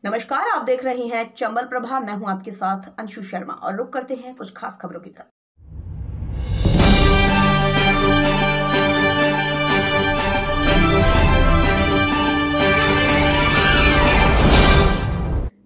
नमस्कार, आप देख रहे हैं चंबल प्रभा। मैं हूं आपके साथ अंशु शर्मा और रुक करते हैं कुछ खास खबरों की तरफ।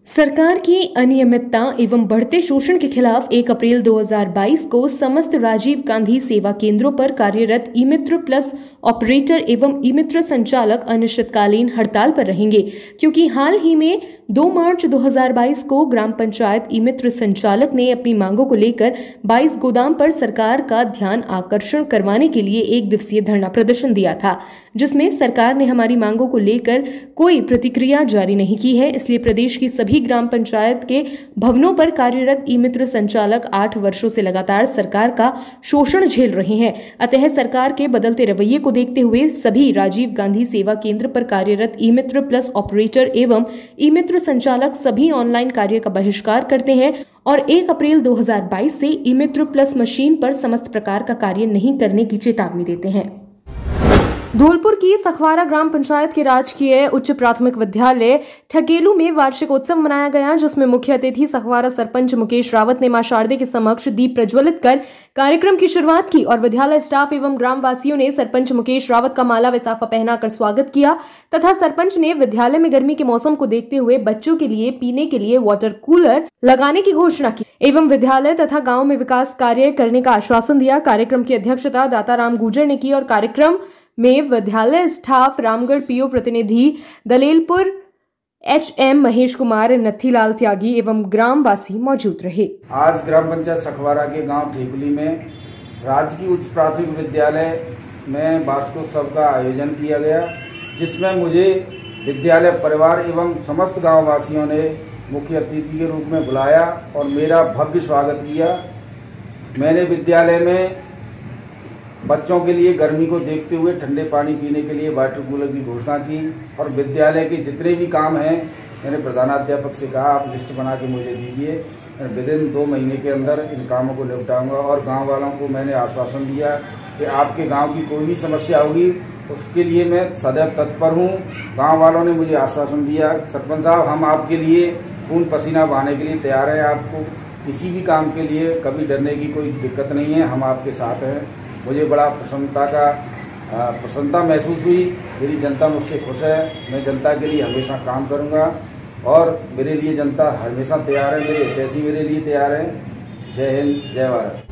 सरकार की अनियमितता एवं बढ़ते शोषण के खिलाफ 1 अप्रैल 2022 को समस्त राजीव गांधी सेवा केंद्रों पर कार्यरत ई-मित्र प्लस ऑपरेटर एवं ई-मित्र संचालक अनिश्चितकालीन हड़ताल पर रहेंगे, क्योंकि हाल ही में 2 मार्च 2022 को ग्राम पंचायत ई-मित्र संचालक ने अपनी मांगों को लेकर 22 गोदाम पर सरकार का ध्यान आकर्षण करवाने के लिए 1 दिवसीय धरना प्रदर्शन दिया था, जिसमें सरकार ने हमारी मांगों को लेकर कोई प्रतिक्रिया जारी नहीं की है। इसलिए प्रदेश की सभी ग्राम पंचायत के भवनों पर कार्यरत ई-मित्र संचालक 8 वर्षों से लगातार सरकार का शोषण झेल रहे हैं। अतः सरकार के बदलते रवैये को देखते हुए सभी राजीव गांधी सेवा केंद्र पर कार्यरत ई-मित्र प्लस ऑपरेटर एवं ई-मित्र संचालक सभी ऑनलाइन कार्य का बहिष्कार करते हैं और 1 अप्रैल 2022 से ई-मित्र प्लस मशीन पर समस्त प्रकार का कार्य नहीं करने की चेतावनी देते हैं। धौलपुर की सखवारा ग्राम पंचायत के राजकीय उच्च प्राथमिक विद्यालय ठकेलू में वार्षिक उत्सव मनाया गया, जिसमें मुख्य अतिथि सखवारा सरपंच मुकेश रावत ने मां शारदे के समक्ष दीप प्रज्वलित कर कार्यक्रम की शुरुआत की और विद्यालय स्टाफ एवं ग्राम वासियों ने सरपंच मुकेश रावत का माला व साफा पहनाकर स्वागत किया तथा सरपंच ने विद्यालय में गर्मी के मौसम को देखते हुए बच्चों के लिए पीने के लिए वाटर कूलर लगाने की घोषणा की एवं विद्यालय तथा गाँव में विकास कार्य करने का आश्वासन दिया। कार्यक्रम की अध्यक्षता दाताराम गुर्जर ने की और कार्यक्रम में विद्यालय स्टाफ, रामगढ़ पीओ प्रतिनिधि, दलेलपुर HM महेश कुमार, नथीलाल त्यागी एवं ग्रामवासी मौजूद रहे। आज ग्राम पंचायत सखवारा के गांव ठेकुली में राजकीय उच्च प्राथमिक विद्यालय में वार्षिकोत्सव का आयोजन किया गया, जिसमें मुझे विद्यालय परिवार एवं समस्त गाँव वासियों ने मुख्य अतिथि के रूप में बुलाया और मेरा भव्य स्वागत किया। मैंने विद्यालय में बच्चों के लिए गर्मी को देखते हुए ठंडे पानी पीने के लिए वाटर कूलर की घोषणा की और विद्यालय के जितने भी काम हैं मैंने प्रधानाध्यापक से कहा आप लिस्ट बना के मुझे दीजिए, विदिन 2 महीने के अंदर इन कामों को निपटाऊंगा। और गांव वालों को मैंने आश्वासन दिया कि आपके गांव की कोई भी समस्या होगी उसके लिए मैं सदैव तत्पर हूँ। गाँव वालों ने मुझे आश्वासन दिया सरपंच साहब हम आपके लिए खून पसीना बहाने के लिए तैयार हैं, आपको किसी भी काम के लिए कभी डरने की कोई दिक्कत नहीं है, हम आपके साथ हैं। मुझे बड़ा प्रसन्नता महसूस हुई। मेरी जनता मुझसे खुश है, मैं जनता के लिए हमेशा काम करूंगा और मेरे लिए जनता हमेशा तैयार है, मेरे हितैषी मेरे लिए तैयार है। जय हिंद, जय भारत।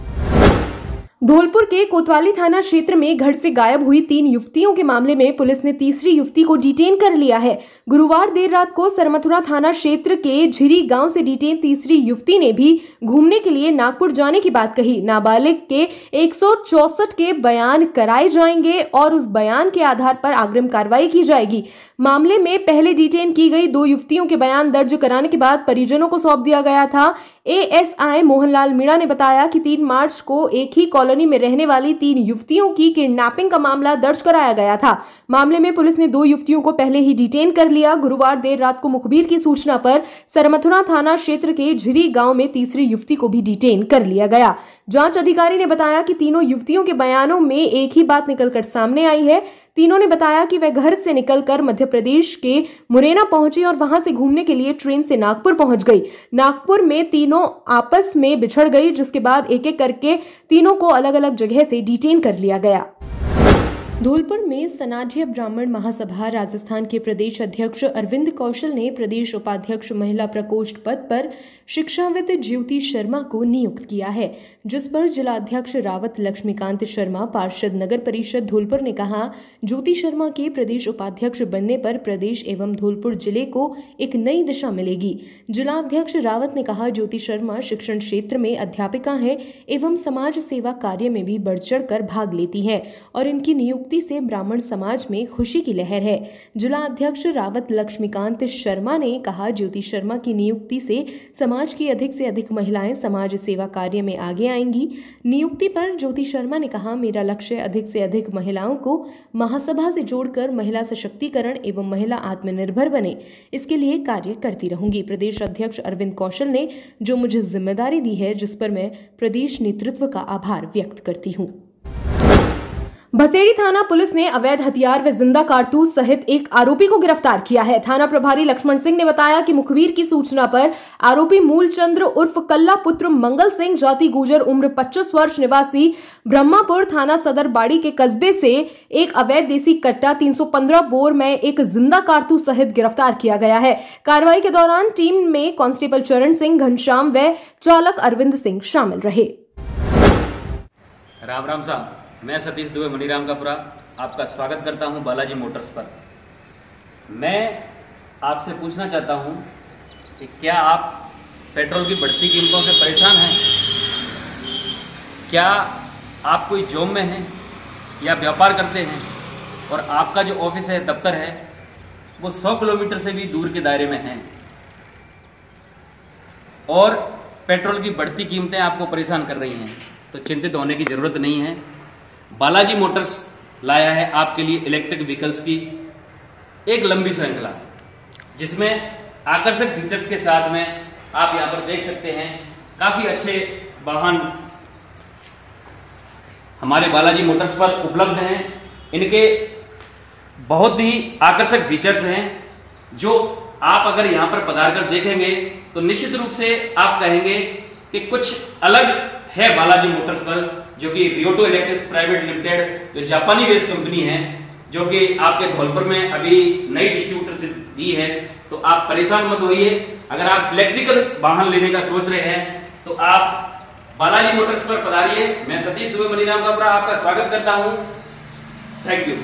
धौलपुर के कोतवाली थाना क्षेत्र में घर से गायब हुई 3 युवतियों के मामले में पुलिस ने तीसरी युवती को डिटेन कर लिया है। गुरुवार देर रात को सरमथुरा थाना क्षेत्र के झिरी गांव से डिटेन तीसरी युवती ने भी घूमने के लिए नागपुर जाने की बात कही। नाबालिग के 164 के बयान कराए जाएंगे और उस बयान के आधार पर अग्रिम कार्रवाई की जाएगी। मामले में पहले डिटेन की गई 2 युवतियों के बयान दर्ज कराने के बाद परिजनों को सौंप दिया गया था। ASI मोहनलाल मीणा ने बताया कि 3 मार्च को एक ही कॉलोनी में रहने वाली 3 युवतियों की किडनैपिंग का मामला दर्ज कराया गया था। मामले में पुलिस ने 2 युवतियों को पहले ही डिटेन कर लिया। गुरुवार देर रात को मुखबिर की सूचना पर सरमथुरा थाना क्षेत्र के झिरी गांव में तीसरी युवती को भी डिटेन कर लिया गया। जांच अधिकारी ने बताया कि तीनों युवतियों के बयानों में एक ही बात निकलकर सामने आई है। तीनों ने बताया कि वे घर से निकलकर मध्य प्रदेश के मुरैना पहुंची और वहां से घूमने के लिए ट्रेन से नागपुर पहुंच गई। नागपुर में तीनों आपस में बिछड़ गई, जिसके बाद एक एक करके तीनों को अलग अलग जगह से डिटेन कर लिया गया। धौलपुर में सनाढ्य ब्राह्मण महासभा राजस्थान के प्रदेश अध्यक्ष अरविंद कौशल ने प्रदेश उपाध्यक्ष महिला प्रकोष्ठ पद पर शिक्षाविद ज्योति शर्मा को नियुक्त किया है, जिस पर जिलाध्यक्ष रावत लक्ष्मीकांत शर्मा पार्षद नगर परिषद धौलपुर ने कहा, ज्योति शर्मा के प्रदेश उपाध्यक्ष बनने पर प्रदेश एवं धौलपुर जिले को एक नई दिशा मिलेगी। जिलाध्यक्ष रावत ने कहा, ज्योति शर्मा शिक्षण क्षेत्र में अध्यापिका हैं एवं समाज सेवा कार्य में भी बढ़ चढ़ कर भाग लेती हैं और इनकी नियुक्ति से ब्राह्मण समाज में खुशी की लहर है। जिला अध्यक्ष रावत लक्ष्मीकांत शर्मा ने कहा, ज्योति शर्मा की नियुक्ति से समाज की अधिक से अधिक महिलाएं समाज सेवा कार्य में आगे आएंगी। नियुक्ति पर ज्योति शर्मा ने कहा, मेरा लक्ष्य अधिक से अधिक महिलाओं को महासभा से जोड़कर महिला सशक्तिकरण एवं महिला आत्मनिर्भर बने, इसके लिए कार्य करती रहूंगी। प्रदेश अध्यक्ष अरविंद कौशल ने जो मुझे जिम्मेदारी दी है, जिस पर मैं प्रदेश नेतृत्व का आभार व्यक्त करती हूँ। भसेड़ी थाना पुलिस ने अवैध हथियार व जिंदा कारतूस सहित एक आरोपी को गिरफ्तार किया है। थाना प्रभारी लक्ष्मण सिंह ने बताया कि मुखबिर की सूचना पर आरोपी मूलचंद्र उर्फ कल्ला पुत्र मंगल सिंह जाति गुजर उम्र 25 वर्ष निवासी ब्रह्मापुर थाना सदर बाड़ी के कस्बे से एक अवैध देसी कट्टा 315 बोर में एक जिंदा कारतूस सहित गिरफ्तार किया गया है। कार्रवाई के दौरान टीम में कांस्टेबल चरण सिंह घनश्याम व चालक अरविंद सिंह शामिल रहे। राम राम साहब, मैं सतीश दुबे मनीराम का पूरा आपका स्वागत करता हूं बालाजी मोटर्स पर। मैं आपसे पूछना चाहता हूं कि क्या आप पेट्रोल की बढ़ती कीमतों से परेशान हैं? क्या आप कोई जॉब में हैं या व्यापार करते हैं और आपका जो ऑफिस है, दफ्तर है, वो 100 किलोमीटर से भी दूर के दायरे में है और पेट्रोल की बढ़ती कीमतें आपको परेशान कर रही हैं? तो चिंतित होने की जरूरत नहीं है। बालाजी मोटर्स लाया है आपके लिए इलेक्ट्रिक व्हीकल्स की एक लंबी श्रृंखला, जिसमें आकर्षक फीचर्स के साथ में आप यहां पर देख सकते हैं काफी अच्छे वाहन हमारे बालाजी मोटर्स पर उपलब्ध हैं। इनके बहुत ही आकर्षक फीचर्स हैं जो आप अगर यहां पर पधार कर देखेंगे तो निश्चित रूप से आप कहेंगे कि कुछ अलग है बालाजी मोटर्स पर, जो कि रियोटो इलेक्ट्रिक्स प्राइवेट लिमिटेड जो जापानी बेस्ड कंपनी है, जो कि आपके धौलपुर में अभी नई डिस्ट्रीब्यूटर से दी है। तो आप परेशान मत होइए। अगर आप इलेक्ट्रिकल वाहन लेने का सोच रहे हैं तो आप बालाजी मोटर्स पर पधारिए। मैं सतीश दुबे मनीराम का आपका स्वागत करता हूं। Thank you.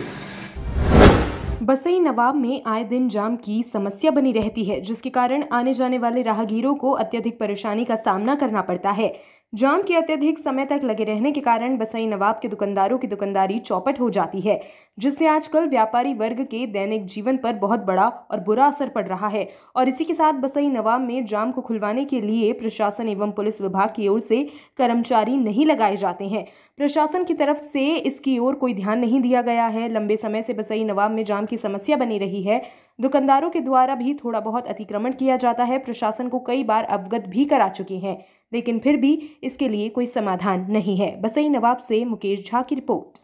बसई नवाब में आए दिन जाम की समस्या बनी रहती है, जिसके कारण आने जाने वाले राहगीरों को अत्यधिक परेशानी का सामना करना पड़ता है। जाम के अत्यधिक समय तक लगे रहने के कारण बसई नवाब के दुकानदारों की दुकानदारी चौपट हो जाती है, जिससे आजकल व्यापारी वर्ग के दैनिक जीवन पर बहुत बड़ा और बुरा असर पड़ रहा है। और इसी के साथ बसई नवाब में जाम को खुलवाने के लिए प्रशासन एवं पुलिस विभाग की ओर से कर्मचारी नहीं लगाए जाते हैं। प्रशासन की तरफ से इसकी ओर कोई ध्यान नहीं दिया गया है। लंबे समय से बसई नवाब में जाम की समस्या बनी रही है। दुकानदारों के द्वारा भी थोड़ा बहुत अतिक्रमण किया जाता है। प्रशासन को कई बार अवगत भी करा चुके हैं, लेकिन फिर भी इसके लिए कोई समाधान नहीं है। बसई नवाब से मुकेश झा की रिपोर्ट।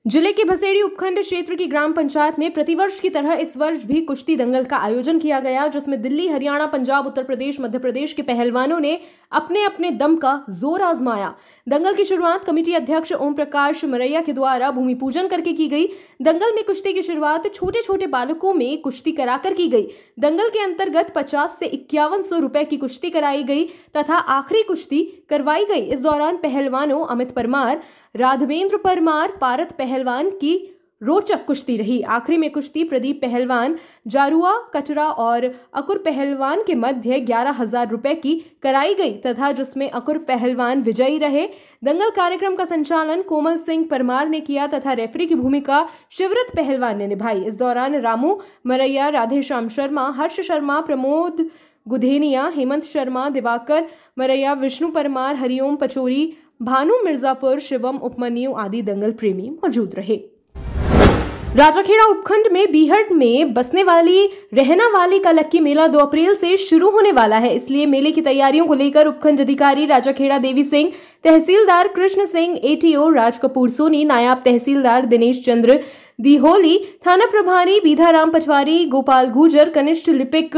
जिले के भसेड़ी उपखंड क्षेत्र की ग्राम पंचायत में प्रतिवर्ष की तरह इस वर्ष भी कुश्ती दंगल का आयोजन किया गया, जिसमें दिल्ली, हरियाणा, पंजाब, उत्तर प्रदेश, मध्य प्रदेश के पहलवानों ने अपने अपने दम का जोर आजमाया। दंगल की शुरुआत कमेटी अध्यक्ष ओम प्रकाश मरैया के द्वारा भूमि पूजन करके की गई। दंगल में कुश्ती की शुरुआत छोटे छोटे बालकों में कुश्ती कराकर की गई। दंगल के अंतर्गत 50 से 5100 रुपए की कुश्ती कराई गई तथा आखिरी कुश्ती करवाई गई। इस दौरान पहलवानों अमित परमार, राघवेंद्र परमार, पारत पहलवान की रोचक कुश्ती रही। आखिरी में कुश्ती प्रदीप पहलवान, जारुआ कचरा और अकुर पहलवान के मध्य 11,000 रुपए की कराई गई तथा जिसमें अकुर पहलवान विजयी रहे। दंगल कार्यक्रम का संचालन कोमल सिंह परमार ने किया तथा रेफरी की भूमिका शिवरत पहलवान ने निभाई। इस दौरान रामू मरैया, राधेश्याम शर्मा, हर्ष शर्मा, प्रमोद गुधेनिया, हेमंत शर्मा, दिवाकर मरैया, विष्णु परमार, हरिओम पचोरी, भानु मिर्जापुर, शिवम उपमन्यु आदि दंगल प्रेमी मौजूद रहे। राजाखेड़ा उपखंड में बीहट में बसने वाली रहना वाली का लक्की मेला 2 अप्रैल से शुरू होने वाला है। इसलिए मेले की तैयारियों को लेकर उपखंड अधिकारी राजाखेड़ा देवी सिंह, तहसीलदार कृष्ण सिंह, एटीओ राज कपूर सोनी, नायब तहसीलदार दिनेश चंद्र दिहोली, थाना प्रभारी बीधाराम पटवारी, गोपाल गुजर, कनिष्ठ लिपिक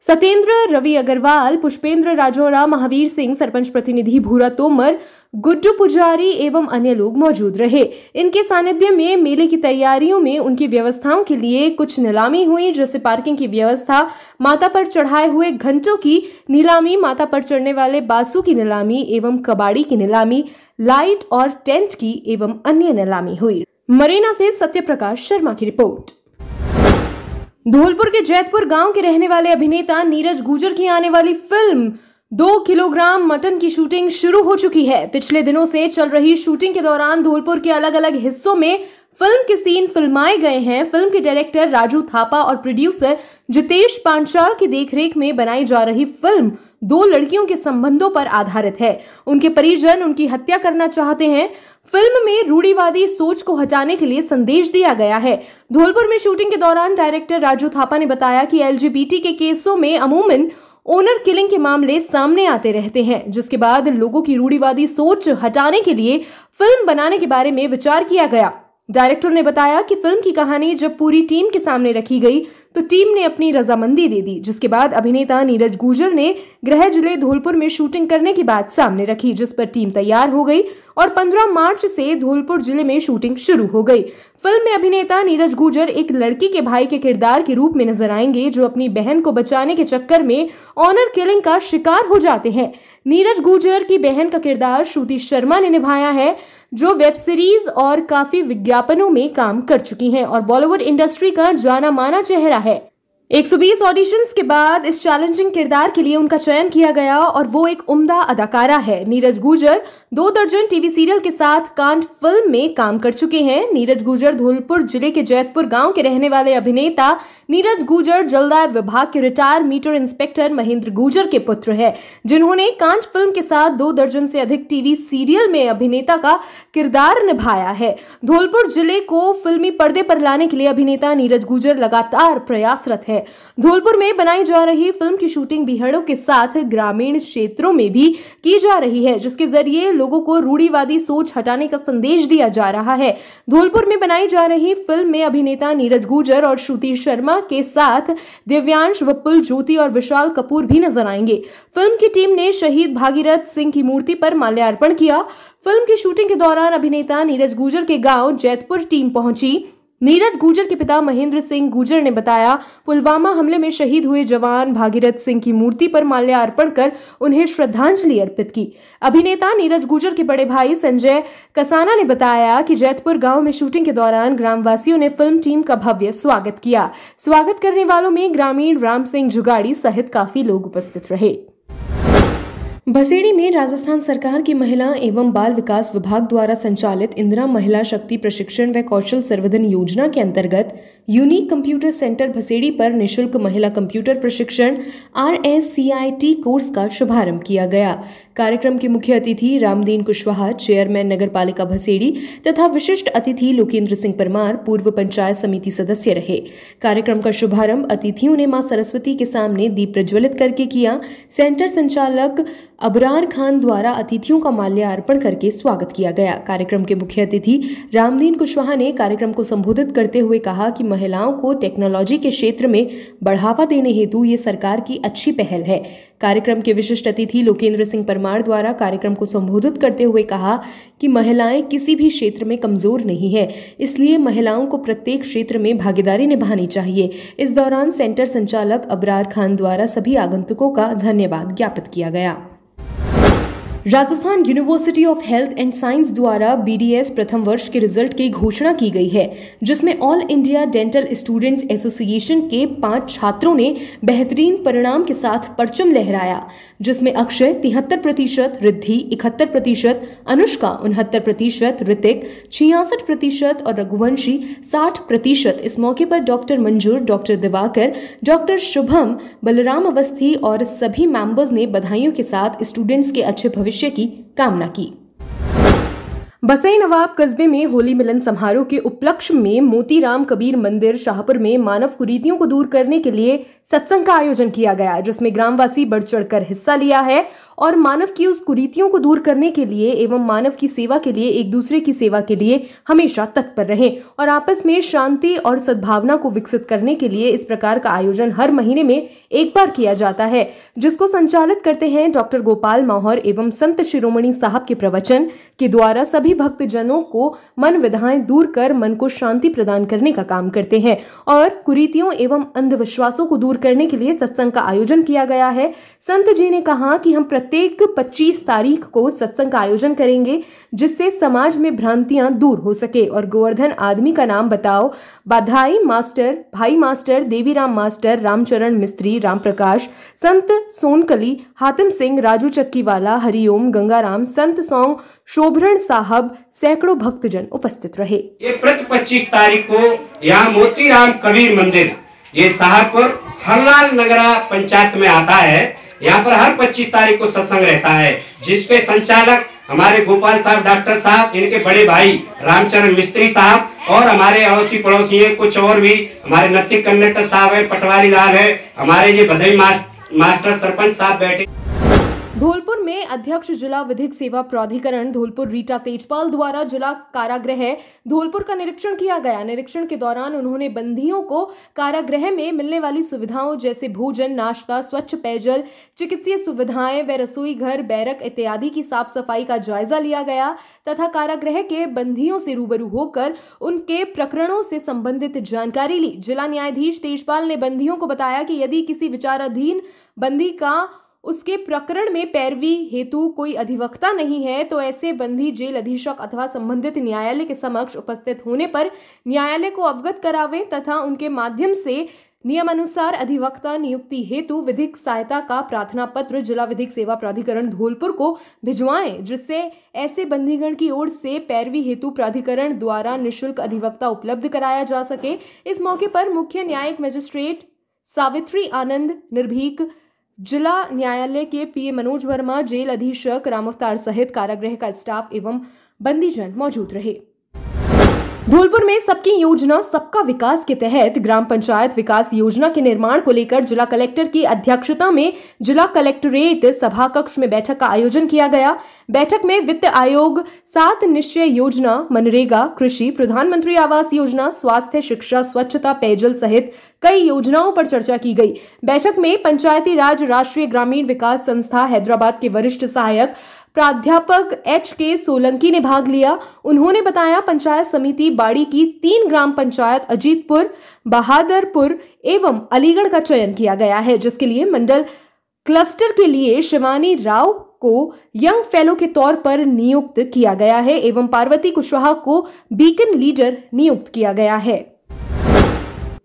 सत्येंद्र रवि अग्रवाल, पुष्पेंद्र राजौरा, महावीर सिंह, सरपंच प्रतिनिधि भूरा तोमर, गुड्डू पुजारी एवं अन्य लोग मौजूद रहे। इनके सानिध्य में मेले की तैयारियों में उनकी व्यवस्थाओं के लिए कुछ नीलामी हुई, जैसे पार्किंग की व्यवस्था, माता पर चढ़ाए हुए घंटों की नीलामी, माता पर चढ़ने वाले बासु की नीलामी एवं कबाड़ी की नीलामी, लाइट और टेंट की एवं अन्य नीलामी हुई। मरेना से सत्य प्रकाश शर्मा की रिपोर्ट। धौलपुर के जैतपुर गांव के रहने वाले अभिनेता नीरज गुर्जर की आने वाली फिल्म 2 किलोग्राम मटन की शूटिंग शुरू हो चुकी है। पिछले दिनों से चल रही शूटिंग के दौरान धौलपुर के अलग अलग हिस्सों में फिल्म के सीन फिल्माए गए हैं। फिल्म के डायरेक्टर राजू थापा और प्रोड्यूसर जितेश पांचाल की देखरेख में बनाई जा रही फिल्म 2 लड़कियों के संबंधों पर आधारित है। उनके परिजन उनकी हत्या करना चाहते हैं। फिल्म में रूढ़िवादी सोच को हटाने के लिए संदेश दिया गया है। धौलपुर में शूटिंग के दौरान डायरेक्टर राजू थापा ने बताया कि LGBT के केसों में अमूमन ओनर किलिंग के मामले सामने आते रहते हैं, जिसके बाद लोगों की रूढ़िवादी सोच हटाने के लिए फिल्म बनाने के बारे में विचार किया गया। डायरेक्टर ने बताया कि फिल्म की कहानी जब पूरी टीम के सामने रखी गई तो टीम ने अपनी रजामंदी दे दी, जिसके बाद अभिनेता नीरज गुर्जर ने गृह जिले धौलपुर में शूटिंग करने की बात सामने रखी, जिस पर टीम तैयार हो गई और 15 मार्च से धौलपुर जिले में शूटिंग शुरू हो गई। फिल्म में अभिनेता नीरज गुर्जर एक लड़की के भाई के किरदार के रूप में नजर आएंगे, जो अपनी बहन को बचाने के चक्कर में ऑनर किलिंग का शिकार हो जाते हैं। नीरज गुर्जर की बहन का किरदार श्रुति शर्मा ने निभाया है, जो वेब सीरीज और काफी विज्ञापनों में काम कर चुकी हैं और बॉलीवुड इंडस्ट्री का जाना माना चेहरा है। 120 ऑडिशंस के बाद इस चैलेंजिंग किरदार के लिए उनका चयन किया गया और वो एक उम्दा अदाकारा है। नीरज गुर्जर 2 दर्जन टीवी सीरियल के साथ कांट फिल्म में काम कर चुके हैं। नीरज गुर्जर धौलपुर जिले के जैतपुर गांव के रहने वाले अभिनेता नीरज गुर्जर जलदाय विभाग के retired meter inspector Mahendra Gurjar के पुत्र है, जिन्होंने कांट फिल्म के साथ 2 दर्जन से अधिक टीवी सीरियल में अभिनेता का किरदार निभाया है। धौलपुर जिले को फिल्मी पर्दे पर लाने के लिए अभिनेता नीरज गुर्जर लगातार प्रयासरत है। धौलपुर में बनाई जा रही फिल्म की शूटिंग बिहड़ों के साथ ग्रामीण क्षेत्रों में भी की जा रही है, जिसके जरिए लोगों को रूढ़िवादी सोच हटाने का संदेश दिया जा रहा है। धौलपुर में बनाई जा रही फिल्म में अभिनेता नीरज गुर्जर और श्रुति शर्मा के साथ दिव्यांश, विपुल, ज्योति और विशाल कपूर भी नजर आएंगे। फिल्म की टीम ने शहीद भागीरथ सिंह की मूर्ति पर माल्यार्पण किया। फिल्म की शूटिंग के दौरान अभिनेता नीरज गुर्जर के गांव जैतपुर टीम पहुंची। नीरज गुर्जर के पिता महेंद्र सिंह गुर्जर ने बताया, पुलवामा हमले में शहीद हुए जवान भागीरथ सिंह की मूर्ति पर माल्यार्पण कर उन्हें श्रद्धांजलि अर्पित की। अभिनेता नीरज गुर्जर के बड़े भाई संजय कसाना ने बताया कि जैतपुर गांव में शूटिंग के दौरान ग्रामवासियों ने फिल्म टीम का भव्य स्वागत किया। स्वागत करने वालों में ग्रामीण राम सिंह जुगाड़ी सहित काफी लोग उपस्थित रहे। भसेड़ी में राजस्थान सरकार की महिला एवं बाल विकास विभाग द्वारा संचालित इंदिरा महिला शक्ति प्रशिक्षण व कौशल संवर्धन योजना के अंतर्गत यूनिक कंप्यूटर सेंटर भसेड़ी पर निःशुल्क महिला कंप्यूटर प्रशिक्षण RSCIT कोर्स का शुभारंभ किया गया। कार्यक्रम के मुख्य अतिथि रामदीन कुशवाहा, चेयरमैन नगर पालिका भसेड़ी तथा विशिष्ट अतिथि लोकेंद्र सिंह परमार, पूर्व पंचायत समिति सदस्य रहे। कार्यक्रम का शुभारंभ अतिथियों ने मां सरस्वती के सामने दीप प्रज्वलित करके किया। सेंटर संचालक अबरार खान द्वारा अतिथियों का माल्यार्पण करके स्वागत किया गया। कार्यक्रम के मुख्य अतिथि रामदीन कुशवाहा ने कार्यक्रम को संबोधित करते हुए कहा कि महिलाओं को टेक्नोलॉजी के क्षेत्र में बढ़ावा देने हेतु ये सरकार की अच्छी पहल है। कार्यक्रम के विशिष्ट अतिथि लोकेंद्र सिंह परमार द्वारा कार्यक्रम को संबोधित करते हुए कहा कि महिलाएं किसी भी क्षेत्र में कमजोर नहीं है, इसलिए महिलाओं को प्रत्येक क्षेत्र में भागीदारी निभानी चाहिए। इस दौरान सेंटर संचालक अबरार खान द्वारा सभी आगंतुकों का धन्यवाद ज्ञापित किया गया। Rajasthan university of health and science द्वारा BDS प्रथम वर्ष के रिजल्ट की घोषणा की गई है, जिसमें all India dental students association के 5 छात्रों ने बेहतरीन परिणाम के साथ परचम लहराया, जिसमें अक्षय 73%, रिद्धि 71%, अनुष्का 69%, ऋतिक 66% और रघुवंशी 60%। इस मौके पर डॉक्टर मंजूर, डॉक्टर दिवाकर, डॉक्टर शुभम, बलराम अवस्थी और सभी मेंबर्स ने बधाइयों के साथ स्टूडेंट्स के अच्छे भविष्य की कामना की। बसई नवाब कस्बे में होली मिलन समारोह के उपलक्ष्य में मोतीराम कबीर मंदिर शाहपुर में मानव कुरीतियों को दूर करने के लिए सत्संग का आयोजन किया गया, जिसमें ग्रामवासी बढ़ चढ़कर हिस्सा लिया है और मानव की उस कुरीतियों को दूर करने के लिए एवं मानव की सेवा के लिए एक दूसरे की सेवा के लिए हमेशा तत्पर रहें और आपस में शांति और सद्भावना को विकसित करने के लिए इस प्रकार का आयोजन हर महीने में एक बार किया जाता है, जिसको संचालित करते हैं डॉक्टर गोपाल मौहर एवं संत शिरोमणि साहब के प्रवचन के द्वारा सभी भक्तजनों को मन विधाएं दूर कर मन को शांति प्रदान करने का काम करते हैं और कुरीतियों एवं अंधविश्वासों को दूर करने के लिए सत्संग का आयोजन किया गया है। संत जी ने कहा कि हम प्रत्येक 25 तारीख को सत्संग का आयोजन करेंगे, जिससे समाज में भ्रांतियां दूर हो सके और गोवर्धन आदमी का नाम बताओ, बाधाई मास्टर, भाई मास्टर, देवीराम मास्टर, रामचरण मिस्त्री, राम प्रकाश, संत सोनकली, हातिम सिंह, राजू चक्कीवाला, हरिओम, गंगाराम, संत सौंग, शोभरण साहब, सैकड़ों भक्तजन उपस्थित रहे। ये प्रति 25 तारीख को यहाँ मोतीराम कबीर मंदिर, ये शाहपुर हरलाल नगरा पंचायत में आता है। यहाँ पर हर 25 तारीख को सत्संग रहता है, जिसके संचालक हमारे गोपाल साहब, डॉक्टर साहब, इनके बड़े भाई रामचरण मिस्त्री साहब और हमारे अड़ोसी पड़ोसी हैं कुछ और भी, हमारे नत्थी कन्नट साहब है, पटवारी लाल है, हमारे ये बधाई मास्टर सरपंच साहब बैठे। धौलपुर में अध्यक्ष जिला विधिक सेवा प्राधिकरण धौलपुर रीटा तेजपाल द्वारा जिला कारागृह धौलपुर का निरीक्षण किया गया। निरीक्षण के दौरान उन्होंने बंदियों को कारागृह में मिलने वाली सुविधाओं जैसे भोजन, नाश्ता, स्वच्छ पेयजल, चिकित्सीय सुविधाएं व रसोई घर, बैरक इत्यादि की साफ सफाई का जायजा लिया गया तथा कारागृह के बंदियों से रूबरू होकर उनके प्रकरणों से संबंधित जानकारी ली। जिला न्यायाधीश तेजपाल ने बंदियों को बताया कि यदि किसी विचाराधीन बंदी का उसके प्रकरण में पैरवी हेतु कोई अधिवक्ता नहीं है तो ऐसे बंदी जेल अधीक्षक अथवा संबंधित न्यायालय के समक्ष उपस्थित होने पर न्यायालय को अवगत करावें तथा उनके माध्यम से नियमानुसार अधिवक्ता नियुक्ति हेतु विधिक सहायता का प्रार्थना पत्र जिला विधिक सेवा प्राधिकरण धौलपुर को भिजवाएं, जिससे ऐसे बंदीगण की ओर से पैरवी हेतु प्राधिकरण द्वारा निःशुल्क अधिवक्ता उपलब्ध कराया जा सके। इस मौके पर मुख्य न्यायिक मजिस्ट्रेट सावित्री आनंद निर्भीक, जिला न्यायालय के पीए मनोज वर्मा, जेल अधीक्षक राम अवतार सहित कारागृह का स्टाफ एवं बंदीजन मौजूद रहे। धौलपुर में सबकी योजना सबका विकास के तहत ग्राम पंचायत विकास योजना के निर्माण को लेकर जिला कलेक्टर की अध्यक्षता में जिला कलेक्टरेट सभा कक्ष में बैठक का आयोजन किया गया। बैठक में वित्त आयोग, 7 निश्चय योजना, मनरेगा, कृषि, प्रधानमंत्री आवास योजना, स्वास्थ्य, शिक्षा, स्वच्छता, पेयजल सहित कई योजनाओं पर चर्चा की गई। बैठक में पंचायती राज राष्ट्रीय ग्रामीण विकास संस्था हैदराबाद के वरिष्ठ सहायक प्राध्यापक HK सोलंकी ने भाग लिया। उन्होंने बताया पंचायत समिति बाड़ी की 3 ग्राम पंचायत अजीतपुर, बहादुरपुर एवं अलीगढ़ का चयन किया गया है, जिसके लिए मंडल क्लस्टर के लिए शिवानी राव को यंग फेलो के तौर पर नियुक्त किया गया है एवं पार्वती कुशवाहा को बीकन लीडर नियुक्त किया गया है।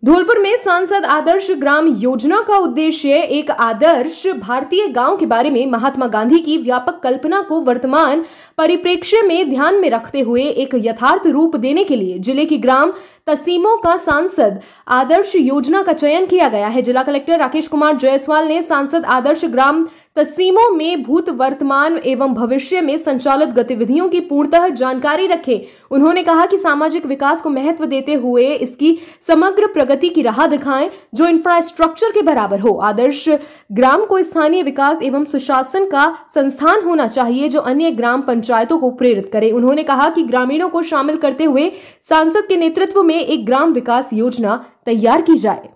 धौलपुर में सांसद आदर्श ग्राम योजना का उद्देश्य एक आदर्श भारतीय गांव के बारे में महात्मा गांधी की व्यापक कल्पना को वर्तमान परिप्रेक्ष्य में ध्यान में रखते हुए एक यथार्थ रूप देने के लिए जिले की ग्राम तहसीमों का सांसद आदर्श योजना का चयन किया गया है। जिला कलेक्टर राकेश कुमार जायसवाल ने सांसद आदर्श ग्राम तहसीमों में भूत, वर्तमान एवं भविष्य में संचालित गतिविधियों की पूर्णतः जानकारी रखे। उन्होंने कहा कि सामाजिक विकास को महत्व देते हुए इसकी समग्र प्रगति की राह दिखाएं जो इंफ्रास्ट्रक्चर के बराबर हो। आदर्श ग्राम को स्थानीय विकास एवं सुशासन का संस्थान होना चाहिए जो अन्य ग्राम पंचायतों को प्रेरित करे। उन्होंने कहा कि ग्रामीणों को शामिल करते हुए सांसद के नेतृत्व में एक ग्राम विकास योजना तैयार की जाए।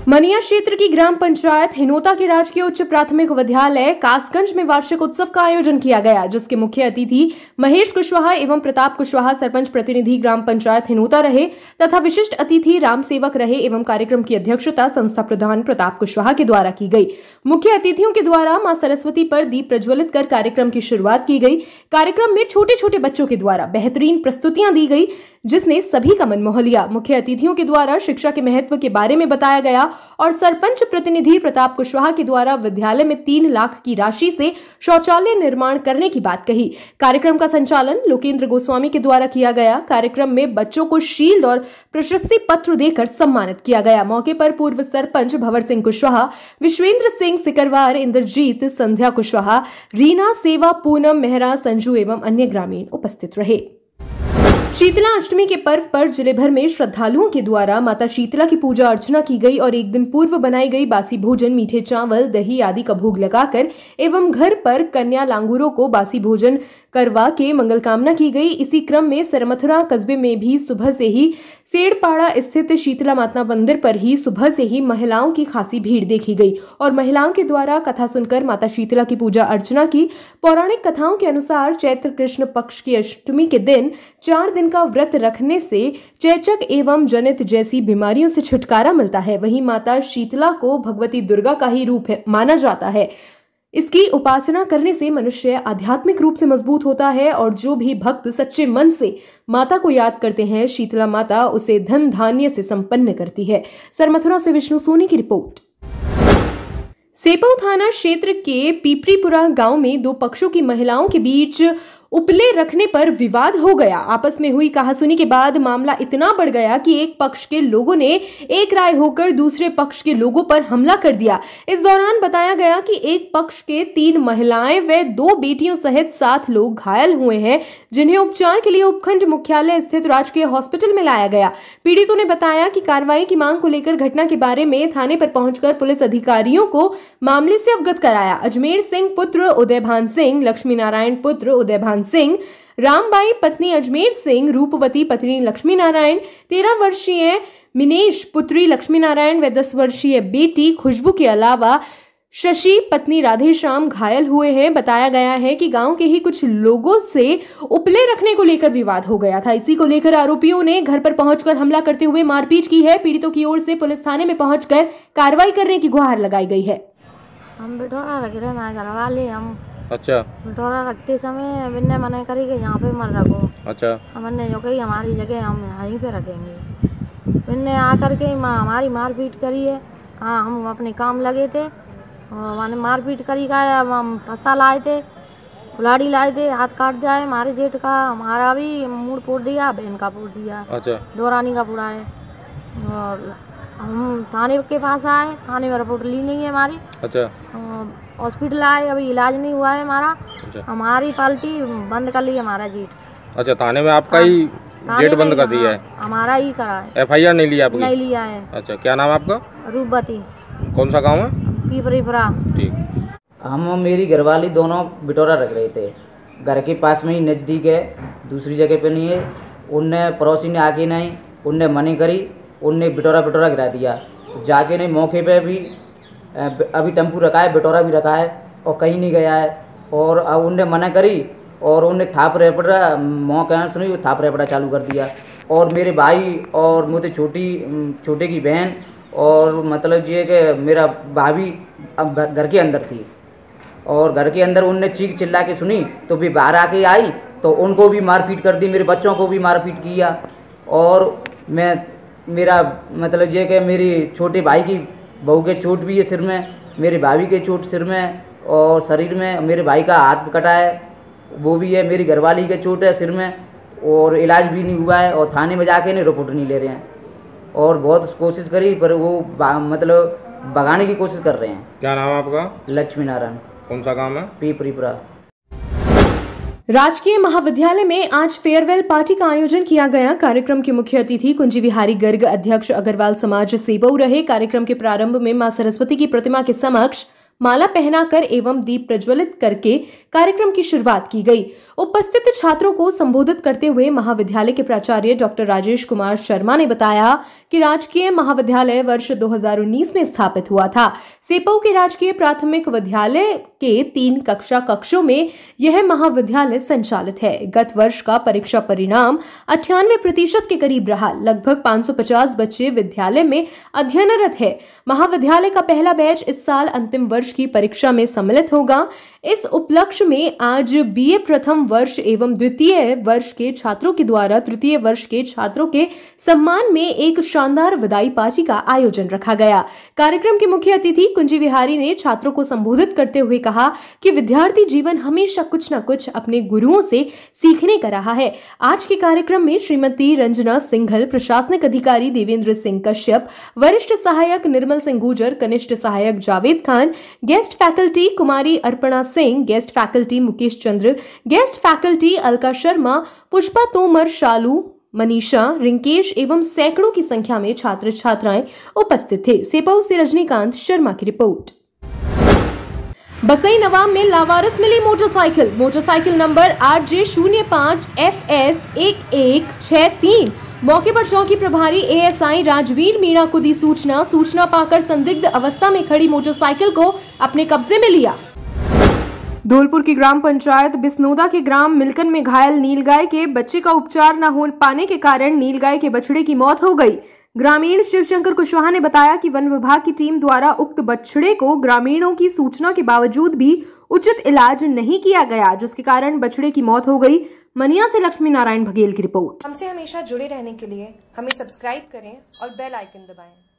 मनिया क्षेत्र की ग्राम पंचायत हिनोता के राजकीय उच्च प्राथमिक विद्यालय कासगंज में वार्षिक उत्सव का आयोजन किया गया, जिसके मुख्य अतिथि महेश कुशवाहा एवं प्रताप कुशवाहा सरपंच प्रतिनिधि ग्राम पंचायत हिनोता रहे तथा विशिष्ट अतिथि राम सेवक रहे एवं कार्यक्रम की अध्यक्षता संस्था प्रधान प्रताप कुशवाहा के द्वारा की गई। मुख्य अतिथियों के द्वारा मां सरस्वती पर दीप प्रज्वलित कर कार्यक्रम की शुरुआत की गई। कार्यक्रम में छोटे छोटे बच्चों के द्वारा बेहतरीन प्रस्तुतियां दी गई जिसने सभी का मन मोह लिया। मुख्य अतिथियों के द्वारा शिक्षा के महत्व के बारे में बताया गया और सरपंच प्रतिनिधि प्रताप कुशवाहा के द्वारा विद्यालय में 3 लाख की राशि से शौचालय निर्माण करने की बात कही। कार्यक्रम का संचालन लोकेंद्र गोस्वामी के द्वारा किया गया। कार्यक्रम में बच्चों को शील्ड और प्रशस्ति पत्र देकर सम्मानित किया गया। मौके पर पूर्व सरपंच भंवर सिंह कुशवाहा, विश्वेंद्र सिंह सिकरवार, इंद्रजीत, संध्या कुशवाहा, रीना सेवा, पूनम मेहरा, संजू एवं अन्य ग्रामीण उपस्थित रहे। शीतला अष्टमी के पर्व पर जिले भर में श्रद्धालुओं के द्वारा माता शीतला की पूजा अर्चना की गई और एक दिन पूर्व बनाई गई बासी भोजन, मीठे चावल, दही आदि का भोग लगाकर एवं घर पर कन्या लांगूरों को बासी भोजन करवा के मंगल कामना की गई। इसी क्रम में सरमथुरा कस्बे में भी सुबह से ही सेड़पाड़ा स्थित शीतला माता मंदिर पर ही सुबह से ही महिलाओं की खासी भीड़ देखी गई और महिलाओं के द्वारा कथा सुनकर माता शीतला की पूजा अर्चना की। पौराणिक कथाओं के अनुसार चैत्र कृष्ण पक्ष की अष्टमी के दिन 4 दिन का व्रत रखने से चेचक एवं जनित जैसी बीमारियों से छुटकारा मिलता है। वहीं माता शीतला को भगवती दुर्गा का ही रूप माना जाता है। इसकी उपासना करने से मनुष्य आध्यात्मिक रूप से मजबूत होता है और जो भी भक्त सच्चे मन से माता को याद करते हैं, शीतला माता उसे धन धान्य से संपन्न करती है। सरमथुरा से विष्णु सोनी की रिपोर्ट। सेपऊ थाना क्षेत्र के पीपरीपुरा गांव में 2 पक्षों की महिलाओं के बीच उपले रखने पर विवाद हो गया। आपस में हुई कहासुनी के बाद मामला इतना बढ़ गया कि एक पक्ष के लोगों ने एक राय होकर दूसरे पक्ष के लोगों पर हमला कर दिया। इस दौरान बताया गया कि एक पक्ष के 3 महिलाएं व 2 बेटियों सहित 7 लोग घायल हुए हैं, जिन्हें उपचार के लिए उपखंड मुख्यालय स्थित राजकीय हॉस्पिटल में लाया गया। पीड़ितों ने बताया कि कार्रवाई की मांग को लेकर घटना के बारे में थाने पर पहुंचकर पुलिस अधिकारियों को मामले से अवगत कराया। अजमेर सिंह पुत्र उदयभान सिंह, लक्ष्मी नारायण पुत्र उदयभान सिंह, रामबाई पत्नी अजमेर सिंह, रूपवती पत्नी लक्ष्मी नारायण, 13 वर्षीय मिनेश पुत्री लक्ष्मी नारायण व 10 वर्षीय बेटी खुशबू के अलावा शशि पत्नी राधेश्याम घायल हुए हैं। बताया गया है कि गांव के ही कुछ लोगों से उपले रखने को लेकर विवाद हो गया था। इसी को लेकर आरोपियों ने घर पर पहुंचकर हमला करते हुए मारपीट की है। पीड़ितों की ओर से पुलिस थाने में पहुंचकर कार्रवाई करने की गुहार लगाई गई है। हम बिटोरा रख रहे हैं घर वाले, हम अच्छा बिटोरा रखते समय बिन्ने मना करी कि यहाँ पे मत रखो। अच्छा हमने जो कही हमारी जगह हम यहीं पे रखेंगे। बिन्ने आकर के हमारी मारपीट करी है। हाँ, हम अपने काम लगे थे और मैंने मारपीट करी का हम फंसा लाए थे, कुल्हाड़ी लाए थे, हाथ काट दिया है हमारे जेठ का, हमारा भी मुंह फोड़ दिया, बहन का फोड़ दिया, अच्छा दोरानी का पूरा है। और हम थाने के पास आए, थाने में रिपोर्ट ली नहीं है हमारी। अच्छा हॉस्पिटल आए, अभी इलाज नहीं हुआ है हमारा। अच्छा हमारी पार्टी बंद कर ली है हमारा जेठ। अच्छा, थाने में आपका ही जेठ बंद कर दिया है? हमारा ही करा है। FIR नहीं लिया आपकी? नहीं लिया है। अच्छा, क्या नाम है आपका? रूपवती। कौन सा गांव है? पीपरीपुरा। ठीक। हम मेरी घरवाली दोनों बिटोरा रख रहे थे, घर के पास में ही नज़दीक है, दूसरी जगह पे नहीं है। उनने पड़ोसी ने आके नहीं, उनने मनी करी, उनने बिटोरा गिरा दिया। जाके नहीं मौके पे भी अभी टेम्पू रखा है, बिटोरा भी रखा है और कहीं नहीं गया है। और अब उनने मना करी और उनने थाप रेपड़ा मौका सुनी, थाप रेपड़ा चालू कर दिया। और मेरे भाई और मुझे छोटे की बहन और मतलब ये कि मेरा भाभी अब घर के अंदर थी और घर के अंदर उनने चीख चिल्ला के सुनी तो भी बाहर आके आई तो उनको भी मारपीट कर दी, मेरे बच्चों को भी मारपीट किया। और मेरा मतलब ये कि मेरी छोटे भाई की बहू के चोट भी है सिर में, मेरे भाभी के चोट सिर में और शरीर में, मेरे भाई का हाथ कटा है वो भी है, मेरी घरवाली के चोट है सिर में और इलाज भी नहीं हुआ है। और थाने में जाके नहीं रिपोर्ट नहीं ले रहे हैं और बहुत कोशिश करी पर वो मतलब भगाने की कोशिश कर रहे हैं। क्या नाम है आपका? लक्ष्मी नारायण। कौन सा काम है? पीपरीपुरा। राजकीय महाविद्यालय में आज फेयरवेल पार्टी का आयोजन किया गया। कार्यक्रम के मुख्य अतिथि कुंजी विहारी गर्ग, अध्यक्ष अग्रवाल समाज सेबऊ रहे। कार्यक्रम के प्रारंभ में मां सरस्वती की प्रतिमा के समक्ष माला पहनाकर एवं दीप प्रज्वलित करके कार्यक्रम की शुरुआत की गई। उपस्थित छात्रों को संबोधित करते हुए महाविद्यालय के प्राचार्य डॉक्टर राजेश कुमार शर्मा ने बताया कि राजकीय महाविद्यालय वर्ष 2019 में स्थापित हुआ था। सेपऊ के राजकीय प्राथमिक विद्यालय के 3 कक्षों में यह महाविद्यालय संचालित है। गत वर्ष का परीक्षा परिणाम 98% के करीब रहा। लगभग 550 बच्चे विद्यालय में अध्ययनरत है। महाविद्यालय का पहला बैच इस साल अंतिम वर्ष की परीक्षा में सम्मिलित होगा। इस उपलक्ष्य में आज BA प्रथम वर्ष एवं द्वितीय वर्ष के छात्रों के द्वारा तृतीय वर्ष के छात्रों के सम्मान में एक शानदार विदाई पार्टी का आयोजन रखा गया। कार्यक्रम के मुख्य अतिथि कुंजी विहारी ने छात्रों को संबोधित करते हुए कहा कि विद्यार्थी जीवन हमेशा कुछ न कुछ अपने गुरुओं से सीखने का रहा है। आज के कार्यक्रम में श्रीमती रंजना सिंघल, प्रशासनिक अधिकारी देवेंद्र सिंह कश्यप, वरिष्ठ सहायक निर्मल सिंह गुर्जर, कनिष्ठ सहायक जावेद खान, गेस्ट फैकल्टी कुमारी अर्पणा सिंह, गेस्ट फैकल्टी मुकेश चंद्र, गेस्ट फैकल्टी अलका शर्मा, पुष्पा तोमर, शालू, मनीषा, रिंकेश एवं सैकड़ों की संख्या में छात्र छात्राएं उपस्थित थे। सेपऊ से रजनीकांत शर्मा की रिपोर्ट। बसई नवाब में लावारिस मिली मोटरसाइकिल नंबर RJ05FS1163। मौके पर चौकी प्रभारी ASI राजवीर मीणा को दी सूचना पाकर संदिग्ध अवस्था में खड़ी मोटरसाइकिल को अपने कब्जे में लिया। धौलपुर की ग्राम पंचायत बिस्नोदा के ग्राम मिलकन में घायल नीलगाय के बच्चे का उपचार न हो पाने के कारण नीलगाय के बछड़े की मौत हो गई। ग्रामीण शिवशंकर कुशवाहा ने बताया कि वन विभाग की टीम द्वारा उक्त बछड़े को ग्रामीणों की सूचना के बावजूद भी उचित इलाज नहीं किया गया, जिसके कारण बछड़े की मौत हो गई। मनिया से लक्ष्मी नारायण बघेल की रिपोर्ट। हमसे हमेशा जुड़े रहने के लिए हमें सब्सक्राइब करें और बेल आइकन दबाएं।